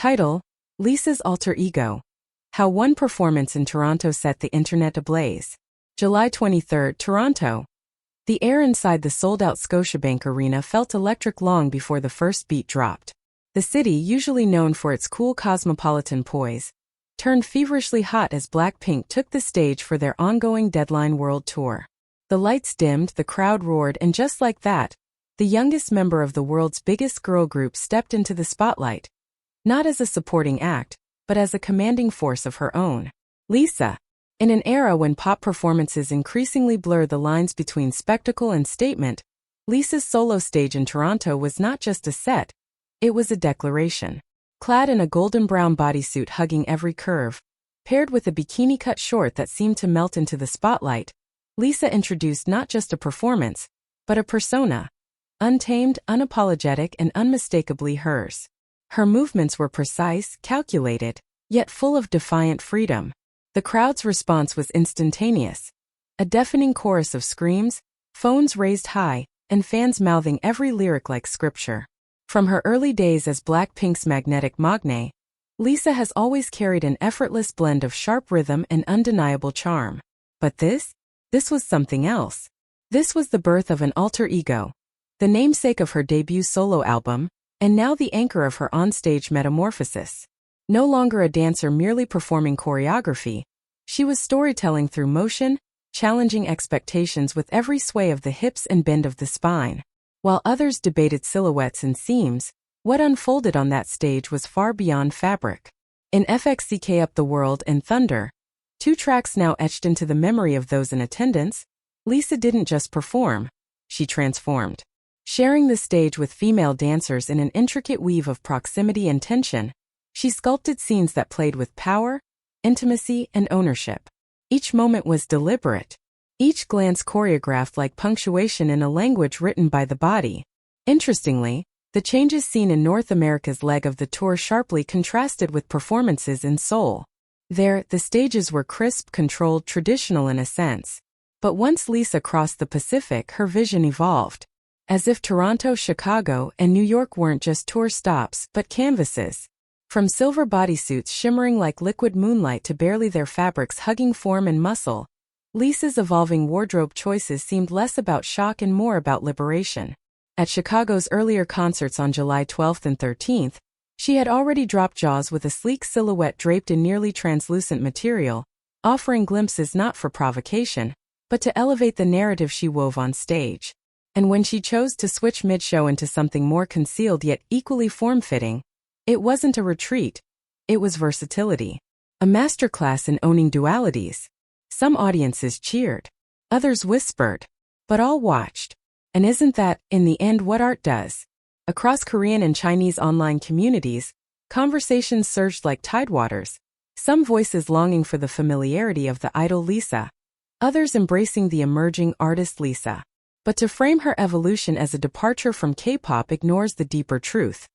Title: Lisa's Alter Ego. How one performance in Toronto set the internet ablaze. July 23, Toronto. The air inside the sold-out Scotiabank Arena felt electric long before the first beat dropped. The city, usually known for its cool cosmopolitan poise, turned feverishly hot as Blackpink took the stage for their ongoing Deadline World Tour. The lights dimmed, the crowd roared, and just like that, the youngest member of the world's biggest girl group stepped into the spotlight, not as a supporting act, but as a commanding force of her own. Lisa. In an era when pop performances increasingly blur the lines between spectacle and statement, Lisa's solo stage in Toronto was not just a set, it was a declaration. Clad in a golden brown bodysuit hugging every curve, paired with a bikini-cut short that seemed to melt into the spotlight, Lisa introduced not just a performance, but a persona. Untamed, unapologetic, and unmistakably hers. Her movements were precise, calculated, yet full of defiant freedom. The crowd's response was instantaneous. A deafening chorus of screams, phones raised high, and fans mouthing every lyric like scripture. From her early days as Blackpink's magnetic magne, Lisa has always carried an effortless blend of sharp rhythm and undeniable charm. But this was something else. This was the birth of an alter ego, the namesake of her debut solo album, and now the anchor of her onstage Metamorphosis. No longer a dancer merely performing choreography, she was storytelling through motion, challenging expectations with every sway of the hips and bend of the spine. While others debated silhouettes and seams, what unfolded on that stage was far beyond fabric. In FXCK Up the World and Thunder, two tracks now etched into the memory of those in attendance, Lisa didn't just perform, she transformed. Sharing the stage with female dancers in an intricate weave of proximity and tension, she sculpted scenes that played with power, intimacy, and ownership. Each moment was deliberate, each glance choreographed like punctuation in a language written by the body. Interestingly, the changes seen in North America's leg of the tour sharply contrasted with performances in Seoul. There, the stages were crisp, controlled, traditional in a sense. But once Lisa crossed the Pacific, her vision evolved. As if Toronto, Chicago, and New York weren't just tour stops, but canvases. From silver bodysuits shimmering like liquid moonlight to barely their fabrics hugging form and muscle, Lisa's evolving wardrobe choices seemed less about shock and more about liberation. At Chicago's earlier concerts on July 12 and 13, she had already dropped jaws with a sleek silhouette draped in nearly translucent material, offering glimpses not for provocation, but to elevate the narrative she wove on stage. And when she chose to switch mid-show into something more concealed yet equally form-fitting, it wasn't a retreat, it was versatility. A masterclass in owning dualities. Some audiences cheered, others whispered, but all watched. And isn't that, in the end, what art does? Across Korean and Chinese online communities, conversations surged like tidewaters, some voices longing for the familiarity of the idol Lisa, others embracing the emerging artist Lisa. But to frame her evolution as a departure from K-pop ignores the deeper truth.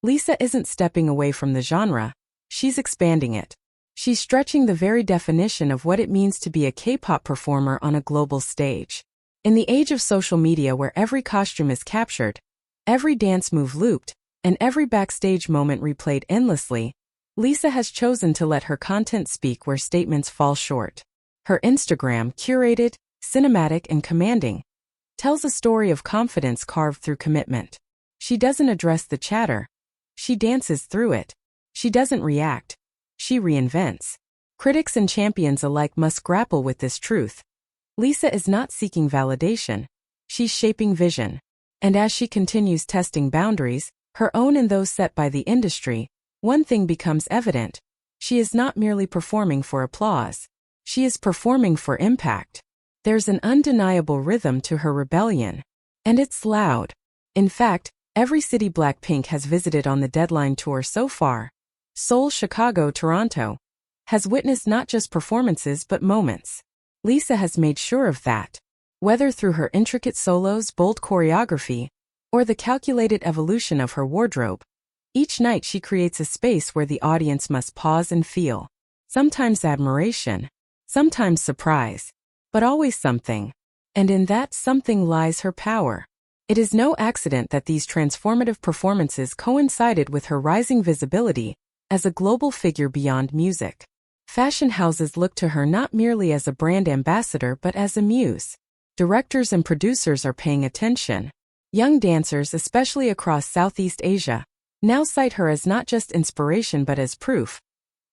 Lisa isn't stepping away from the genre, she's expanding it. She's stretching the very definition of what it means to be a K-pop performer on a global stage. In the age of social media where every costume is captured, every dance move looped, and every backstage moment replayed endlessly, Lisa has chosen to let her content speak where statements fall short. Her Instagram, curated, cinematic, and commanding, tells a story of confidence carved through commitment. She doesn't address the chatter. She dances through it. She doesn't react. She reinvents. Critics and champions alike must grapple with this truth. Lisa is not seeking validation. She's shaping vision. And as she continues testing boundaries, her own and those set by the industry, one thing becomes evident. She is not merely performing for applause. She is performing for impact. There's an undeniable rhythm to her rebellion. And it's loud. In fact, every city Blackpink has visited on the Deadline tour so far, Seoul, Chicago, Toronto, has witnessed not just performances but moments. Lisa has made sure of that. Whether through her intricate solos, bold choreography, or the calculated evolution of her wardrobe, each night she creates a space where the audience must pause and feel. Sometimes admiration, sometimes surprise, but always something. And in that something lies her power. It is no accident that these transformative performances coincided with her rising visibility, as a global figure beyond music. Fashion houses look to her not merely as a brand ambassador but as a muse. Directors and producers are paying attention. Young dancers, especially across Southeast Asia, now cite her as not just inspiration but as proof.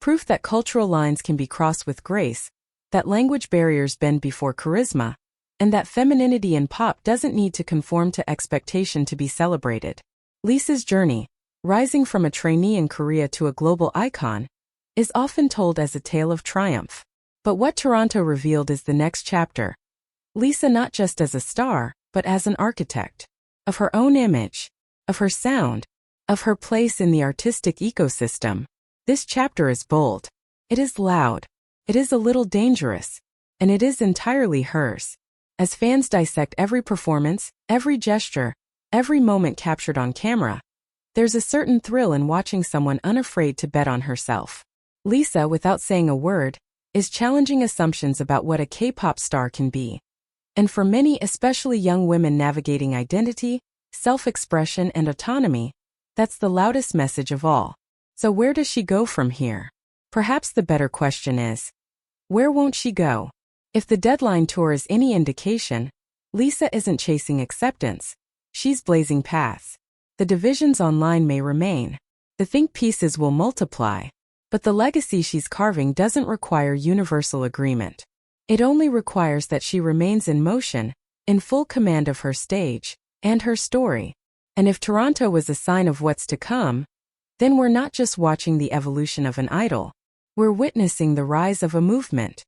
Proof that cultural lines can be crossed with grace, that language barriers bend before charisma, and that femininity in pop doesn't need to conform to expectation to be celebrated. Lisa's journey, rising from a trainee in Korea to a global icon, is often told as a tale of triumph. But what Toronto revealed is the next chapter. Lisa not just as a star, but as an architect. Of her own image, of her sound, of her place in the artistic ecosystem. This chapter is bold. It is loud. It is a little dangerous. And it is entirely hers. As fans dissect every performance, every gesture, every moment captured on camera, there's a certain thrill in watching someone unafraid to bet on herself. Lisa, without saying a word, is challenging assumptions about what a K-pop star can be. And for many, especially young women navigating identity, self-expression, and autonomy, that's the loudest message of all. So where does she go from here? Perhaps the better question is, where won't she go? If the Deadline tour is any indication, Lisa isn't chasing acceptance. She's blazing paths. The divisions online may remain. The think pieces will multiply. But the legacy she's carving doesn't require universal agreement. It only requires that she remains in motion, in full command of her stage, and her story. And if Toronto was a sign of what's to come, then we're not just watching the evolution of an idol. We're witnessing the rise of a movement.